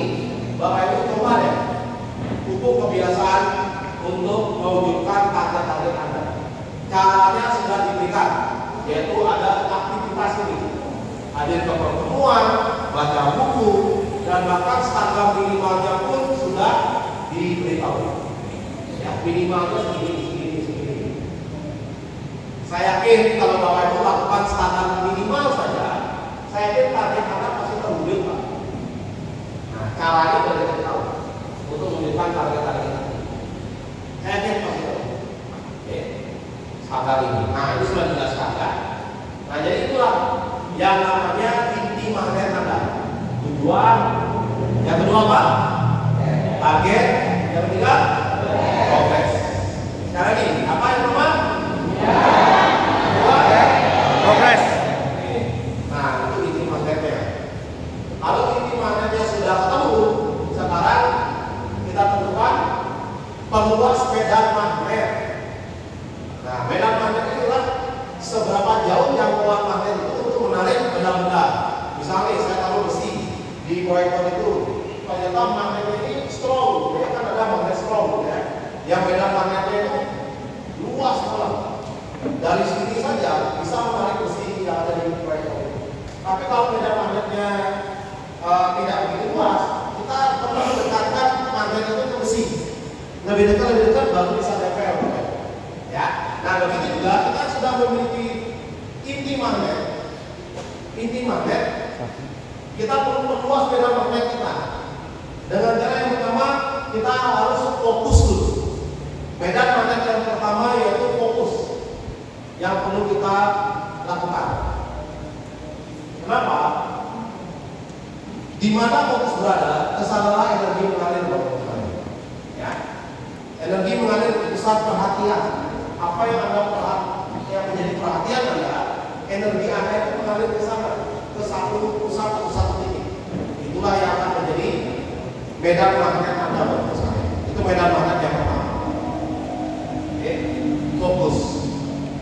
Bapak Ibu coba deh pupuk kebiasaan untuk mewujudkan target-target Anda. Caranya sudah diberikan, yaitu ada aktivitas ini, hadir ke pertemuan, baca buku, dan bahkan standar minimalnya pun sudah diberitahu. Ya, minimalnya segini. Saya yakin kalau Bapak Ibu lakukan standar minimal saja, saya yakin target Anda pasti terwujud Pak. Nah, caranya sudah diberitahu untuk mewujudkan target-target Anda. Saya yakin pasti terwujud. Oke, standar ini. Nah, itu sudah dijelaskan ya. Nah, jadi itulah yang namanya inti magnet Anda. Tujuan. Yang kedua apa? Target. Yang ketiga? Progres. Sekarang ini, apa yang pertama? Progres. Nah, itu inti magnetnya. Kalau inti magnetnya sudah ketemu, sekarang kita tentukan perluas medan magnet. Nah, medan magnet itulah seberapa jauh jangkauan magnet itu untuk menarik benda-benda. Misalnya saya taruh besi di proyektor itu, ternyata magnetnya ini strong, ya kan ada magnet strong ya. Yang medan magnetnya itu luas banget. Dari sini saja bisa menarik besi yang ada di proyektor itu. Tapi kalau medan magnetnya tidak begitu luas, kita perlu mendekatkan magnet itu ke besi. Lebih dekat baru bisa nempel. Ya. Nah, begitu juga kita sudah memiliki inti magnet. Inti magnet, kita perlu memperluas medan magnet kita. Dengan cara yang pertama, kita harus fokus dulu. Medan magnet yang pertama yaitu fokus yang perlu kita lakukan. Kenapa? Di mana fokus berada, kesanalah energi mengalir. Ya. Energi mengalir ke pusat perhatian. Apa yang Anda yang menjadi perhatian Anda, energi Anda itu mengalir ke sana, ke satu pusat atau satu titik. Itulah yang akan menjadi medan magnet Anda. Itu medan magnet yang pertama.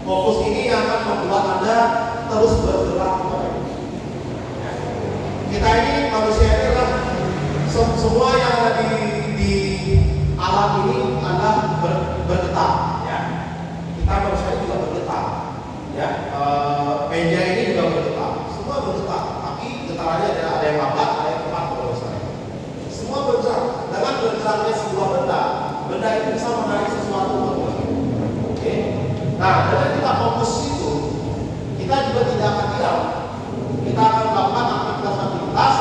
Fokus ini yang akan membuat Anda terus bergerak. Kita ini manusia ini adalah semua yang ada di alam ini adalah bergetar. Ya. Kita manusia juga bergetar. Ya. Meja ini juga bergetar. Semua bergetar. Tapi getarannya ada yang lambat, ada yang cepat kalau misalnya. Semua bergerak. Dengan bergeraknya sebuah benda, benda itu bisa menarik sesuatu. Oke. Nah, dengan kita fokus itu, kita juga tidak akan diam. Kita akan melakukan aktivitas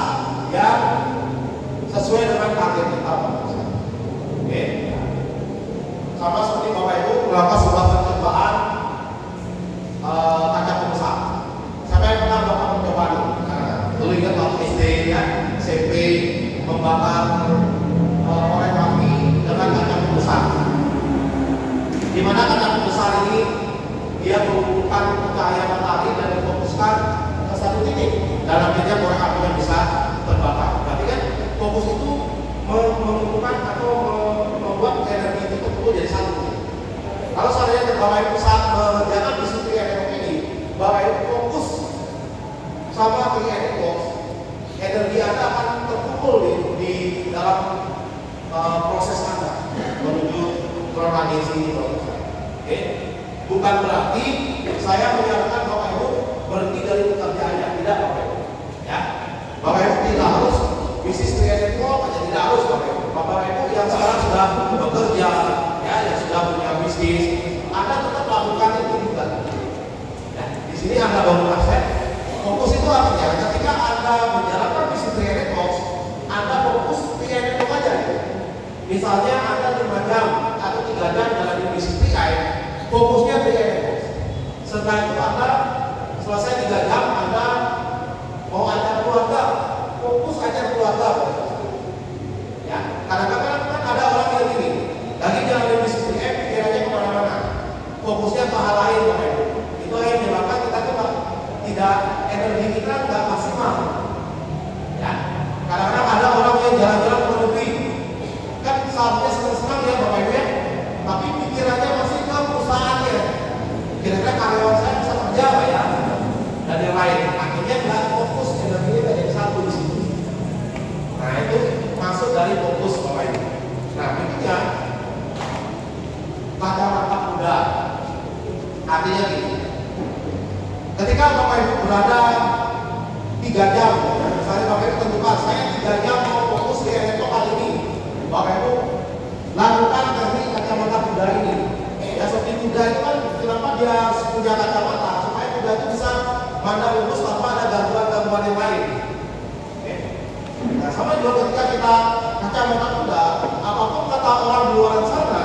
yang sesuai dengan target kita. Oke. Sama seperti Bapak Ibu melakukan sebuah percobaan kaca pembesar. Siapa yang pernah melakukan percobaan itu? Dulu ingat waktu SD ya, SMP membakar korek api dengan kaca pembesar. Di mana kaca pembesar ini dia mengumpulkan cahaya matahari dan difokuskan ke satu titik dan akhirnya korek apinya bisa terbakar. Berarti kan fokus itu mengumpulkan atau membuat energi itu terkumpul jadi satu. Kalau seandainya Bapak Ibu saat menjalankan disiplin elektronik ini, Bapak Ibu fokus sama ke box, energi Anda akan terkumpul di dalam proses Anda menuju kronologi. Oke, bukan berarti saya menyarankan Bapak Ibu berhenti dari pekerjaannya, tidak Bapak Ibu. Ya, Bapak Ibu tidak harus bisnis kreatif aja, tidak harus Bapak Ibu. Bapak Ibu yang sekarang sudah bekerja, ya, yang sudah punya bisnis, Anda tetap lakukan itu juga. Ya, di sini Anda bangun aset. Fokus itu artinya ketika Anda menjalankan bisnis kreatif, Anda fokus kreatif aja. Misalnya Anda 5 jam atau 3 jam dalam bisnis PI, fokusnya kreatif. Setelah itu Anda selesai 3 jam, Anda mau ajak keluarga, fokus aja keluarga. Ya, kadang-kadang kan ada orang yang gini, lagi jalan bisnis PI, pikirannya kemana-mana, fokusnya ke hal lain, Bapak Ibu. Itu yang menyebabkan kita tuh tidak, energi kita nggak maksimal. Ya, kadang-kadang ada orang yang jalan-jalan ke negeri, kan saatnya senang-senang ya Bapak Ibu ya, tapi pikirannya masih ke perusahaannya. Kira-kira karyawan saya bisa kerja apa ya? Dan yang lain, akhirnya nggak fokus, energinya nggak jadi satu di situ. Nah itu masuk dari fokus Bapak Ibu. Nah berikutnya kacamata kuda, artinya gini. Ketika Bapak Ibu berada 3 jam, misalnya Bapak Ibu tentukan saya 3 jam mau fokus di elektro kali ini, Bapak Ibu lakukan teknik kacamata kuda ini. Ya seperti kuda itu kan kenapa dia punya kacamata, supaya kuda itu bisa mandang lurus tanpa ada gangguan-gangguan yang lain. Oke. Nah sama juga ketika kita kacamata kuda, apapun kata orang di luar sana,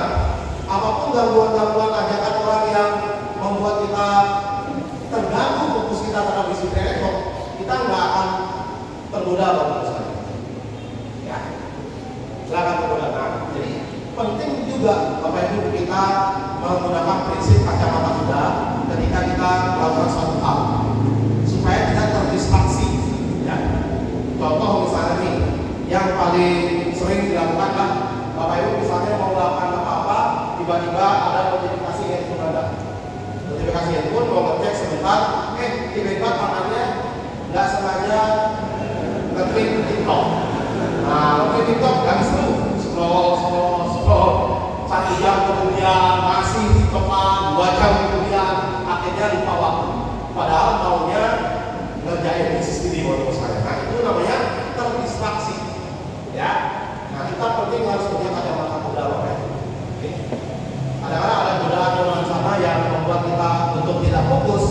apapun gangguan-gangguan ajakan orang yang membuat kita terganggu fokus kita terhadap bisnis elektro, kita nggak akan tergoda Bapak Ibu. Ya, silakan tergoda. Nah, jadi penting juga Bapak Ibu kita menggunakan prinsip kacamata kuda ketika kita melakukan suatu hal supaya tidak terdistraksi. Ya, contoh misalnya nih, yang paling sering dilakukan lah Bapak Ibu misalnya mau melakukan apa-apa, tiba-tiba ada notifikasi handphone Anda. Notifikasi handphone mau ngecek sebentar, tiba-tiba tangannya nggak sengaja ngeklik TikTok. Nah, ngeklik TikTok nggak bisa scroll 1 jam kemudian masih TikTokan, 2 jam kemudian akhirnya lupa waktu. Padahal maunya ngerjain bisnis ini menurut saya. Nah, itu namanya terdistraksi. Ya. Nah, kita penting harus punya kacamata kuda Bapak. Oke. Kadang-kadang ada godaan sana yang membuat kita untuk tidak fokus.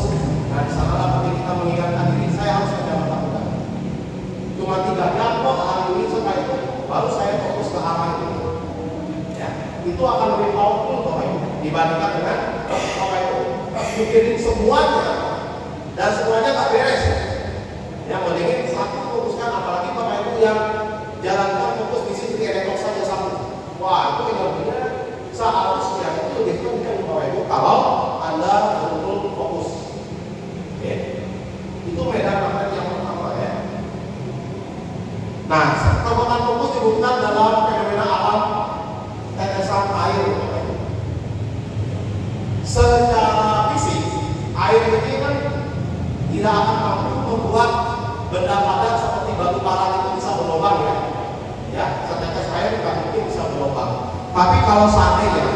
Nah, di sana penting kita mengingatkan diri, saya harus kacamata kuda. Cuma 3 jam kok hari ini, setelah itu baru saya fokus ke arah itu. Ya, itu akan lebih powerful Bapak Ibu dibandingkan dengan Bapak Ibu mikirin semuanya dan semuanya tak beres. Yang mendingin satu fokuskan, apalagi Bapak Ibu yang jalankan fokus di sini elektro saja satu. Wah, itu energinya seharusnya itu ditentukan Bapak Ibu kalau Anda betul-betul fokus. Oke. Itu medan magnet yang pertama ya. Nah, kekuatan fokus dibutuhkan dalam fenomena alam tetesan air. Secara fisik sudah padat seperti batu karang itu bisa berlubang ya. Ya, setetes air bukan mungkin bisa berlubang. Tapi kalau seandainya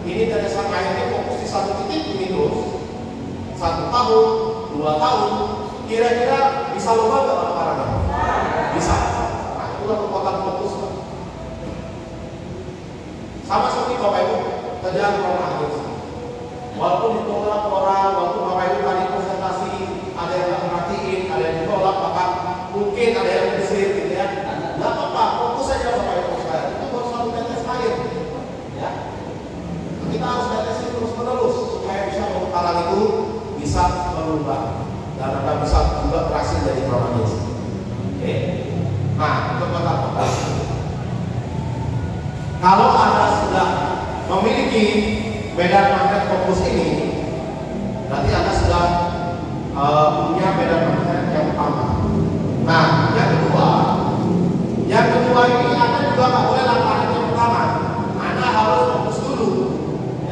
ini tetesan airnya fokus di satu titik ini terus 1 tahun, 2 tahun, kira-kira bisa lubang nggak batu karangnya? Bisa. Nah, itulah kekuatan fokus. Sama seperti Bapak Ibu terjadi orang ini. Walaupun ditolak orang, walaupun Bapak Ibu tadi presentasi ada yang nggak perhatiin, ada yang ditolak, bahkan mungkin ada yang bersih gitu ya. Nggak apa-apa, fokus saja Bapak Ibu sekalian. Itu baru satu tetes air. Ya. Kita harus tetesin terus-menerus supaya bisa batu karang itu bisa berubah dan Anda bisa juga berhasil dari proses. Oke. Nah, untuk apa? Kalau Anda sudah memiliki medan magnet fokus ini, berarti Anda sudah punya medan magnet yang pertama. Nah, yang kedua ini Anda juga nggak boleh lakukan yang pertama. Anda harus fokus dulu,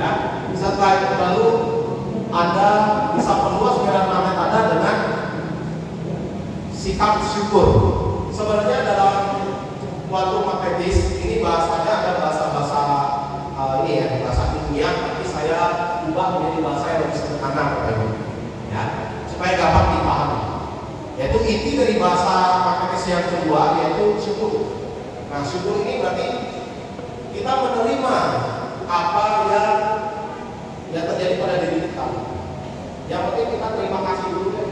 ya. Setelah itu baru Anda bisa perluas medan magnet Anda dengan sikap syukur. Sebenarnya dalam kuantum magnetis ini bahasanya ada bahasa-bahasa ini ya, bahasa ilmiah, tapi saya ubah menjadi bahasa yang lebih sederhana ya, supaya dapat dipahami. Yaitu inti dari bahasa magnetis yang kedua yaitu syukur. Nah, syukur ini berarti kita menerima apa yang terjadi pada diri kita. Yang penting kita terima kasih dulu deh.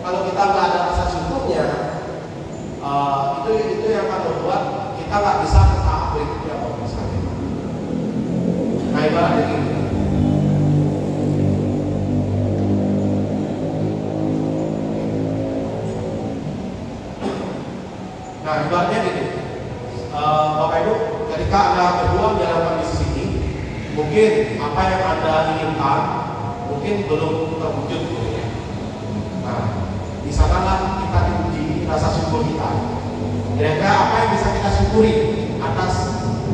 Kalau kita nggak ada rasa syukurnya, itu yang akan membuat kita nggak bisa ke tahap berikutnya misalnya. Nah, ibaratnya gini. Nah, ibaratnya gini. Bapak Ibu, ketika Anda berdua menjalankan bisnis ini, mungkin apa yang Anda inginkan mungkin belum terwujud. Nah, di sanalah kita diuji rasa syukur kita. Kira-kira apa yang bisa kita syukuri atas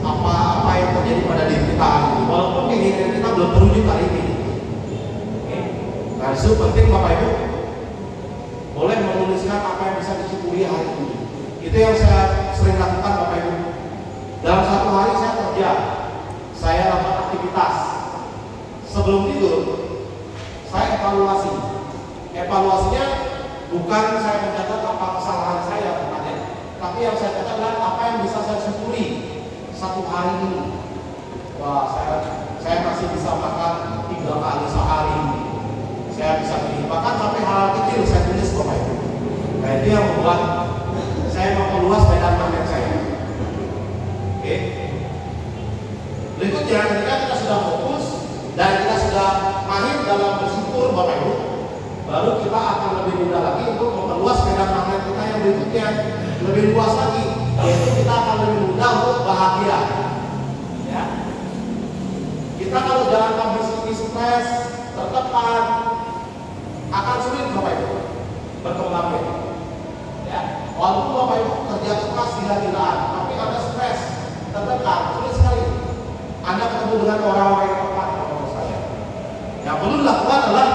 apa yang terjadi pada diri kita hari ini, walaupun keinginan kita belum terwujud hari ini. Oke. Nah, itu penting Bapak Ibu boleh menuliskan apa yang bisa disyukuri hari ini. Itu yang saya sering lakukan Bapak Ibu. Dalam satu hari saya kerja, saya lakukan aktivitas. Sebelum tidur, saya evaluasi. Evaluasinya bukan saya mencatat apa kesalahan saya, tapi yang saya catat adalah apa yang bisa saya syukuri satu hari ini. Wah, saya masih bisa makan 3 kali sehari. Saya bisa beli, bahkan sampai hal kecil saya tulis Bapak Ibu. Nah, itu yang membuat saya memperluas medan magnet saya. Oke. Berikutnya, ketika kita sudah fokus dan kita sudah mahir dalam bersyukur Bapak Ibu, baru kita akan lebih mudah lagi untuk memperluas medan magnet kita yang berikutnya, lebih luas lagi, yaitu kita akan lebih mudah untuk bahagia. Ya. Kita kalau jalankan bisnis stres, tertekan, akan sulit Bapak Ibu berkembangnya. Ya. Walaupun Bapak Ibu kerja keras gila-gilaan, tapi Anda stres, tertekan, sulit sekali. Anda ketemu dengan orang-orang yang tepat, menurut saya. Yang perlu dilakukan adalah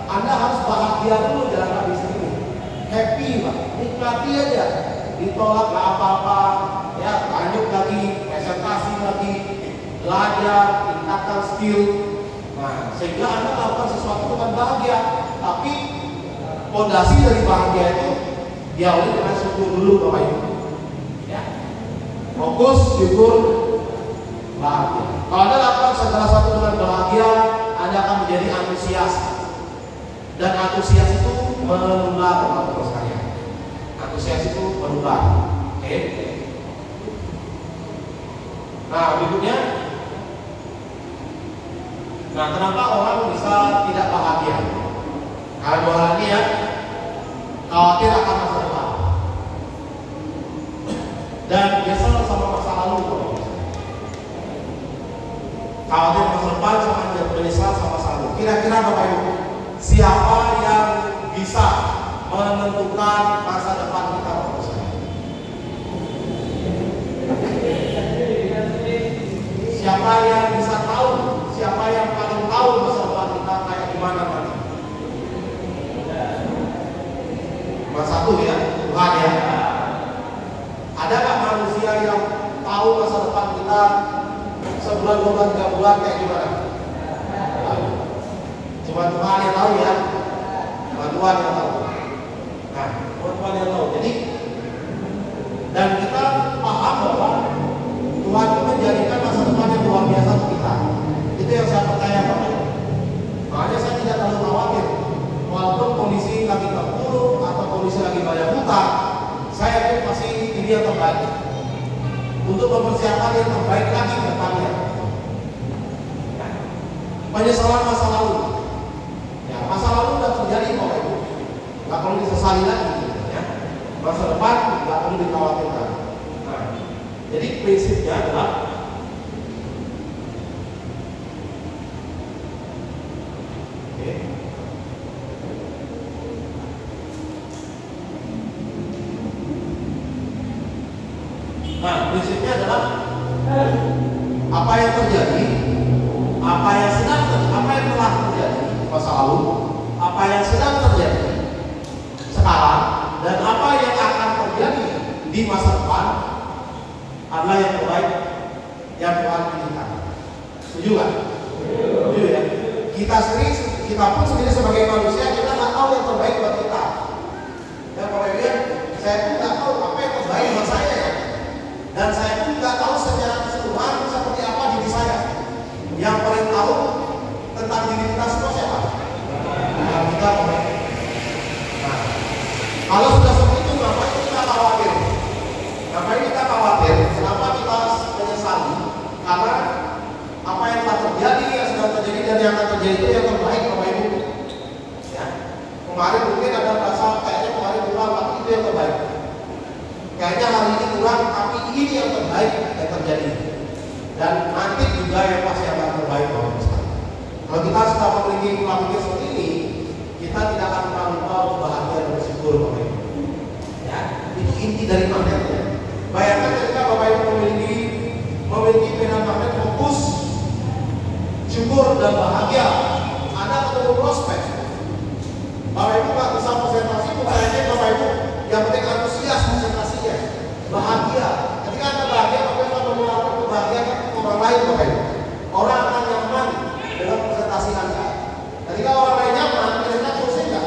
Anda harus bahagia dulu jalan bisnis ini. Happy Pak, nikmati aja. Ditolak nggak apa-apa, ya lanjut lagi, presentasi lagi, belajar, tingkatkan skill. Nah, sehingga Anda melakukan sesuatu dengan bahagia. Tapi fondasi dari bahagia itu diawali dengan syukur dulu Bapak Ibu. Ya. Fokus, syukur, bahagia. Kalau Anda lakukan segala sesuatu dengan bahagia, Anda akan menjadi antusias. Dan antusias itu menular Bapak-Ibu sekalian. Antusias itu menular. Oke. Nah, berikutnya. Nah, kenapa orang bisa tidak bahagia? Karena 2 hal ini ya. Khawatir akan masa depan. Dan nyesel sama masa lalu. Khawatir masa depan sama menyesal sama masa lalu. Kira-kira Bapak Ibu, siapa yang bisa menentukan masa depan kita? Siapa yang bisa tahu? Siapa yang paling tahu masa depan kita kayak gimana nanti? Cuma satu ya, Tuhan ya. Ada nggak manusia yang tahu masa depan kita sebulan, 2 bulan, 3 bulan kayak gimana? Cuma Tuhan yang tahu ya. Cuma Tuhan yang tahu. Nah, cuma Tuhan yang tahu. Jadi, dan kita paham bahwa Tuhan itu menjadikan masa depan yang luar biasa untuk kita. Itu yang saya percaya Bapak. Makanya saya tidak terlalu khawatir. Walaupun kondisi lagi terpuruk atau kondisi lagi banyak hutang, saya yakin pasti ini yang terbaik untuk mempersiapkan yang terbaik lagi ke depannya. Penyesalan masa lalu, ya masa lalu sudah terjadi Bapak Ibu, nggak perlu disesali lagi. Ya. Masa depan nggak perlu dikhawatirkan. Nah, jadi prinsipnya adalah prinsipnya adalah apa yang terjadi, apa yang telah terjadi di masa lalu, apa yang sedang terjadi sekarang, dan apa yang akan terjadi di masa depan adalah yang terbaik yang Tuhan pilihkan. Setuju nggak? Setuju ya. Kita pun sendiri sebagai manusia kita nggak tahu yang terbaik buat kita. Dan kemudian saya pun nggak tahu apa yang terbaik buat saya ya. Dan saya pun nggak tahu secara keseluruhan seperti apa diri saya. Yang paling tahu tentang diri kita semua siapa? Nah, kita. Nah, kalau sudah seperti itu, ngapain kita khawatir? Ngapain kita khawatir? Kenapa kita menyesali? Karena apa yang telah terjadi, yang sedang terjadi dan yang akan terjadi itu yang terbaik, Bapak Ibu. Ya, kemarin mungkin ada rasa kayaknya kemarin kurang, tapi itu yang terbaik. Kayaknya hari ini kurang, tapi ini yang terbaik yang terjadi. Dan nanti juga yang pasti akan terbaik, Bapak Ibu. Kalau kita sudah memiliki pola pikir seperti ini, kita tidak akan pernah lupa bahagia dan bersyukur, Bapak Ibu. Ya, itu inti dari magnetnya. Bayangkan ketika Bapak Ibu memiliki pena magnet fokus, syukur dan bahagia, Anda ketemu prospek. Bapak Ibu nggak bisa presentasi, bukannya Bapak Ibu yang penting antusias presentasinya, bahagia. Ketika Anda bahagia, Bapak Ibu akan menularkan kebahagiaan ke orang lain, Bapak Ibu. Orang akan nyaman dengan presentasi Anda. Ketika orang lain nyaman, kira-kira pusing nggak?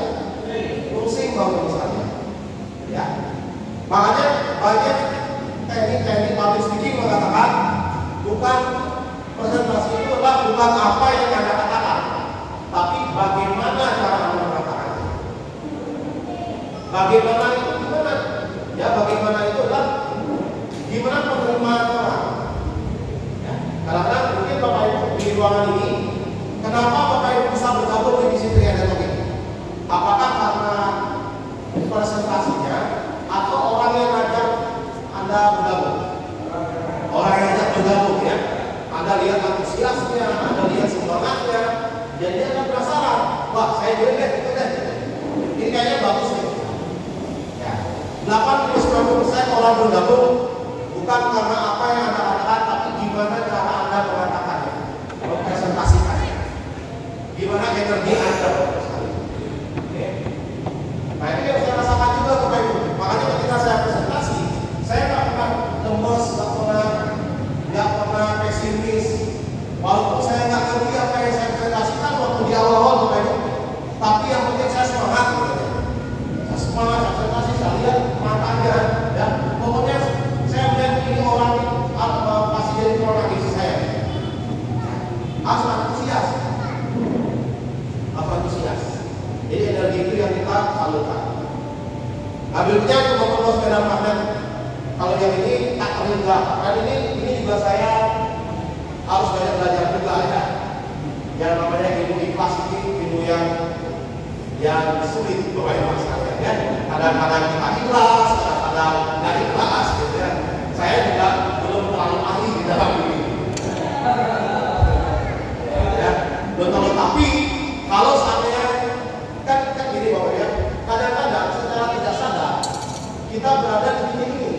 Pusing Bapak Ibu sekalian. Ya, makanya banyak teknik public speaking mengatakan bukan presentasi itu adalah bukan apa yang Anda katakan, tapi bagaimana cara Anda mengatakannya. Bagaimana itu gimana? Ya, bagaimana itu adalah gimana penerimaan orang. Ya, kadang-kadang mungkin Bapak Ibu di ruangan ini, kenapa Bapak Ibu bisa bergabung di situ yang ada lagi? Apakah karena presentasinya atau orang yang ngajak Anda bergabung? Orang yang ngajak bergabung ya. Anda lihat antusiasnya, Anda lihat semangatnya, jadi Anda penasaran. Wah, saya juga deh, itu deh. Ini kayaknya bagus nih. Ya, 80-90% orang bergabung bukan karena apa yang Anda katakan, tapi gimana cara Anda mengatakannya, mempresentasikannya, gimana energi Anda. Oke. Nah, ini yang saya rasakan juga Bapak Ibu. Makanya ketika saya presentasi, saya nggak pernah lemes, nggak pernah pesimis. Walaupun saya nggak ngerti apa yang saya presentasikan waktu di awal-awal Bapak Ibu, tapi yang penting saya semangat. Saya semangat, saya presentasi, saya lihat matanya, dan pokoknya saya melihat ini orang pasti jadi protagonis saya. Harus antusias, Jadi energi itu yang kita salurkan. Nah, berikutnya untuk memperluas sepeda magnet. Kalau yang ini tak terhingga, kan ini juga saya harus banyak belajar juga ya. Yang namanya ilmu ikhlas ini ilmu yang sulit Bapak Ibu sekalian ya. Kadang-kadang kita ikhlas, kadang-kadang nggak ikhlas gitu ya. Saya juga belum terlalu ahli di dalam ini. Ya, belum terlalu, tapi kalau seandainya kan gini Bapak ya, kadang-kadang secara tidak sadar kita berada di titik ini.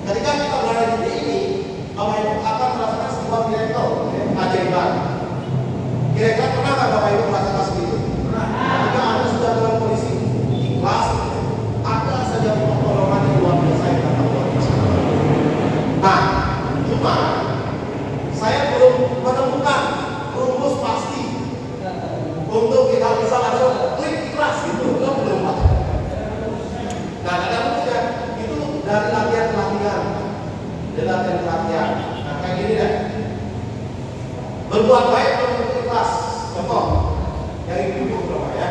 Ketika kita berada di titik ini, Bapak Ibu akan merasakan sebuah miracle, keajaiban. Kira-kira pernah nggak Bapak Ibu merasakan seperti itu? Ketika Anda sudah dalam kondisi ikhlas, berbuat baik belum tentu ikhlas. Contoh, yang ibu-ibu berapa ya?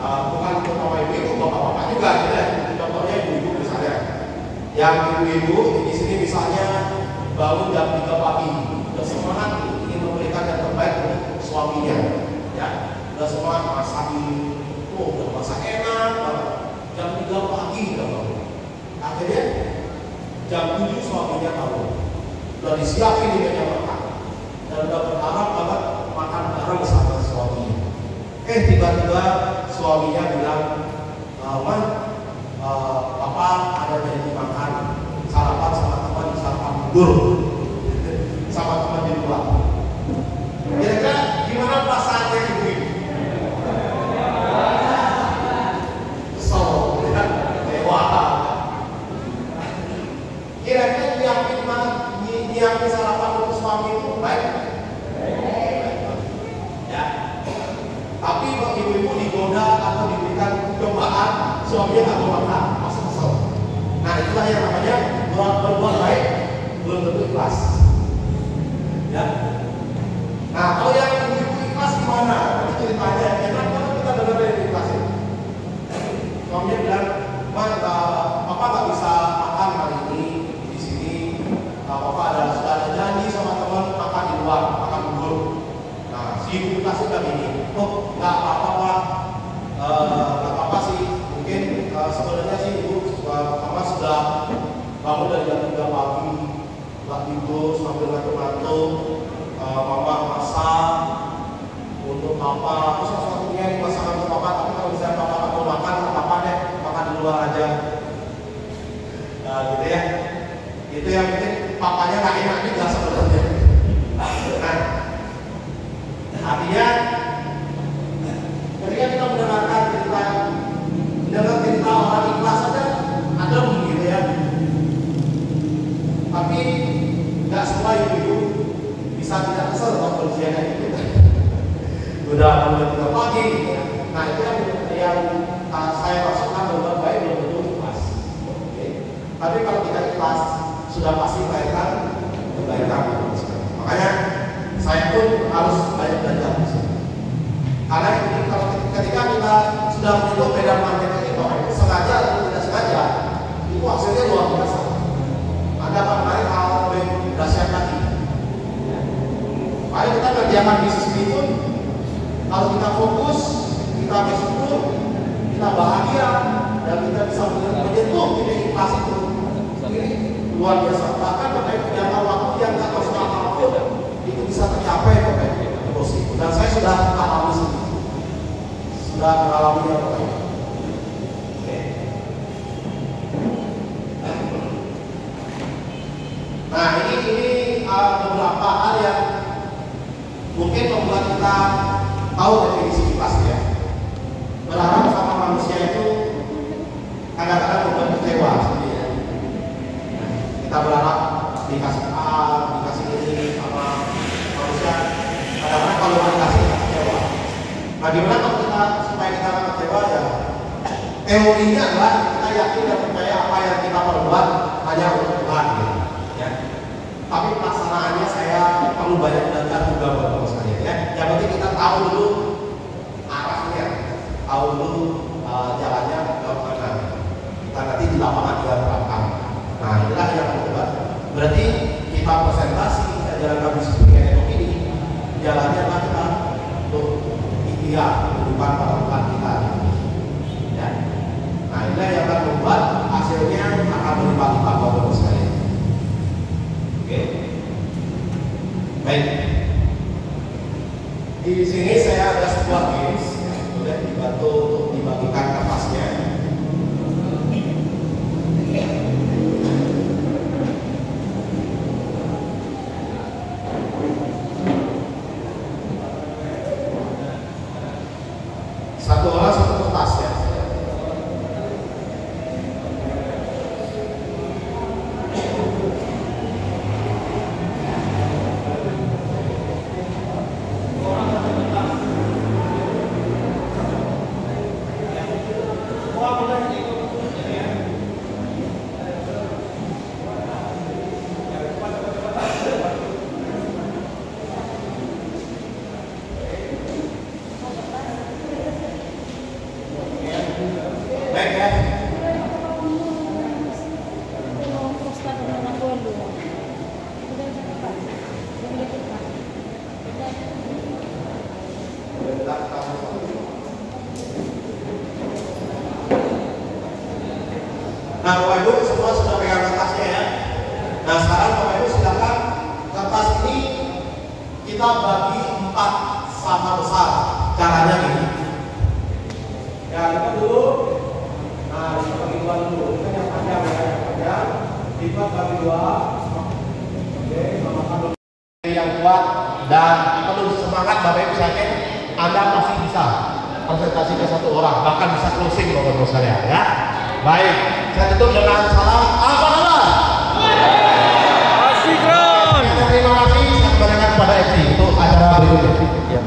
Bukan terutama ibu-ibu, bapak-bapak juga ya. Contohnya ibu-ibu misalnya. Yang ibu-ibu di sini misalnya bangun jam 3 pagi, udah semangat ingin memberikan yang terbaik untuk suaminya, ya. Udah semangat masakin, udah masak enak banget. Jam 3 pagi udah bangun. Akhirnya jam 7 suaminya tahu, udah disiapin di meja makan dan udah berharap banget makan bareng sama suaminya. Tiba-tiba suaminya bilang, Papa ada janji makan sarapan sama teman di sarapan tidur sama teman di luar. Kira-kira gimana perasaannya ibu ini? Kesel, ya, dewa. Kira-kira nyiapin sarapan untuk suami itu baik? Ya. Tapi kalau ibu-ibu digoda atau diberikan cobaan, suaminya nggak mau makan, masuk kesel. Nah itulah yang namanya berbuat baik belum tentu ikhlas. Ya. Nah kalau yang ibu-ibu ikhlas gimana? Nanti ceritanya, enak banget kita dengar dari ikhlas ini. Suaminya bilang, Papa nggak bisa makan hari ini di sini. Papa sudah ada janji sama teman makan di luar, makan bubur. Nah si ibu ikhlas udah gini, nggak apa-apa Pak, nggak apa-apa sih. Mungkin sebenarnya sih ibu Mama sudah bangun dari jam 3 pagi, nggak tidur sambil ngantuk-ngantuk. Mama masak untuk Papa, terus satu-satunya ini masakan untuk Papa. Tapi kalau misalnya Papa nggak mau makan, nggak apa-apa deh, makan di luar aja. Nah gitu ya. Itu yang mungkin papanya nggak enak juga sebenarnya. Nah, artinya ketika kita mendengarkan cerita orang ikhlas saja adem gitu ya. Tapi nggak semua ibu bisa tidak kesel dengan kondisi kayak gitu. Udah mulai 3 pagi gitu ya. Nah itu yang saya maksudkan berbuat baik belum tentu ikhlas. Tapi kalau kita ikhlas sudah pasti melahirkan kebaikan. Makanya saya pun harus banyak belajar di sini. Karena ini kalau ketika kita sudah menyentuh medan magnet ini, bahwa sengaja atau tidak sengaja, itu hasilnya luar biasa. Anda akan menarik hal lebih dahsyat lagi. Mari kita kerjakan bisnis ini pun, kalau kita fokus, kita bersyukur, kita bahagia, dan kita bisa menyentuh titik ikhlas itu. Ini luar biasa. Bahkan jangka waktu yang tak masuk akal pun itu bisa tercapai Bapak Ibu. Dan saya sudah alami sendiri, sudah mengalami yang baik. Nah ini beberapa hal yang mungkin membuat kita tahu definisi ikhlas ya. Berharap sama manusia itu kadang-kadang membuat kecewa. Kita berharap dikasih A, dikasih ini sama manusia. Kadang-kadang kalau dikasih kecewa. Bagaimana kalau kita supaya kita tidak kecewa ya? Teorinya adalah kita yakin dan percaya apa yang kita perbuat hanya untuk Tuhan. Ya. Tapi pelaksanaannya saya perlu banyak belajar juga buat sekalian ya. Yang penting kita tahu dulu arahnya, tahu dulu jalannya ke mana. Kita nanti di lapangan juga terapkan. Nah inilah yang membuat. Berarti kita presentasi jalankan bisnis ini, jalannya adalah kita untuk ikhtiar kehidupan para Tuhan kita. Ya. Nah inilah yang akan membuat hasilnya akan berlipat-lipat buat sekalian. Oke. Baik. Di sini saya ada sebuah games, boleh dibantu untuk dibagikan kertasnya. Satu orang satu kertas ya. Nah, Bapak Ibu semua sudah pegang kertasnya ya. Nah, sekarang Bapak Ibu silakan kertas ini kita bagi 4 sama besar. Caranya gini. Ya, lipat dulu. Nah, kita bagi 2 dulu. Kita yang panjang ya, yang panjang. Lipat bagi 2. Oke, sama-sama yang kuat dan perlu semangat Bapak Ibu sekalian. Anda pasti bisa presentasi ke 1 orang, bahkan bisa closing Bapak Ibu sekalian ya. Baik, saya tutup dengan salam apa kabar? Asik, Ron. Terima kasih, saya kembalikan kepada FC untuk acara berikutnya.